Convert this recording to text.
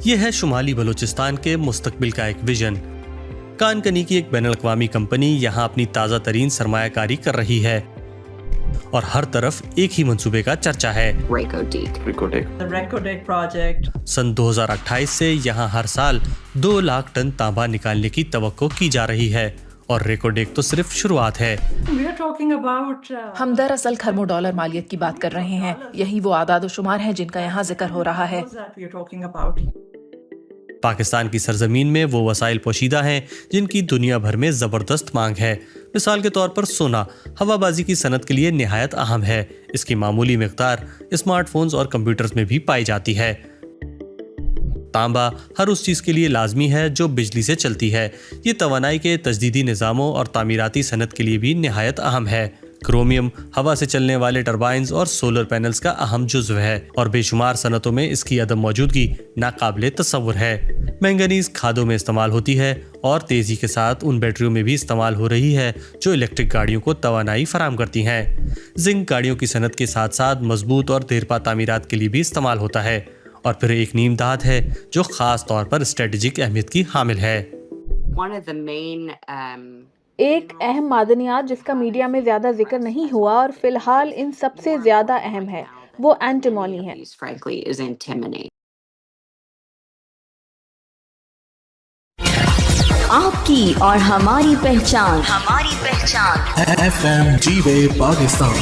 یہ ہے شمالی بلوچستان کے مستقبل کا ایک ویژن۔ کان کنی کی ایک بین الاقوامی کمپنی یہاں اپنی تازہ ترین سرمایہ کاری کر رہی ہے اور ہر طرف ایک ہی منصوبے کا چرچا ہے، سن 2028 سے یہاں ہر سال 2 لاکھ ٹن تانبا نکالنے کی توقع کی جا رہی ہے، اور ریکوڈیک تو صرف شروعات ہے۔ ہم دراصل کھربوں ڈالر مالیت کی بات کر رہے ہیں، یہی وہ اعداد و شمار ہیں جن کا یہاں ذکر ہو رہا ہے۔ پاکستان کی سرزمین میں وہ وسائل پوشیدہ ہیں جن کی دنیا بھر میں زبردست مانگ ہے۔ مثال کے طور پر سونا ہوا بازی کی صنعت کے لیے نہایت اہم ہے۔ اس کی معمولی مقدار اسمارٹ فونز اور کمپیوٹرز میں بھی پائی جاتی ہے۔ تانبا ہر اس چیز کے لیے لازمی ہے جو بجلی سے چلتی ہے۔ یہ توانائی کے تجدیدی نظاموں اور تعمیراتی صنعت کے لیے بھی نہایت اہم ہے۔ کرومیم ہوا سے چلنے والے ٹربائنز اور سولر پینلز کا اہم جزو ہے، اور بے شمار صنعتوں میں اس کی عدم موجودگی ناقابل تصور ہے۔ مینگنیز کھادوں میں استعمال ہوتی ہے اور تیزی کے ساتھ ان بیٹریوں میں بھی استعمال ہو رہی ہے جو الیکٹرک گاڑیوں کو توانائی فراہم کرتی ہیں۔ زنک گاڑیوں کی صنعت کے ساتھ ساتھ مضبوط اور دیرپا تعمیرات کے لیے بھی استعمال ہوتا ہے۔ اور پھر ایک نیم دھات ہے جو خاص طور پر اسٹریٹجک اہمیت کی حامل ہے۔ ایک اہم معدنیات جس کا میڈیا میں زیادہ ذکر نہیں ہوا اور فی الحال ان سب سے زیادہ اہم ہے وہ اینٹیمونی ہے۔ آپ کی اور ہماری پہچان FM G-Way پاکستان۔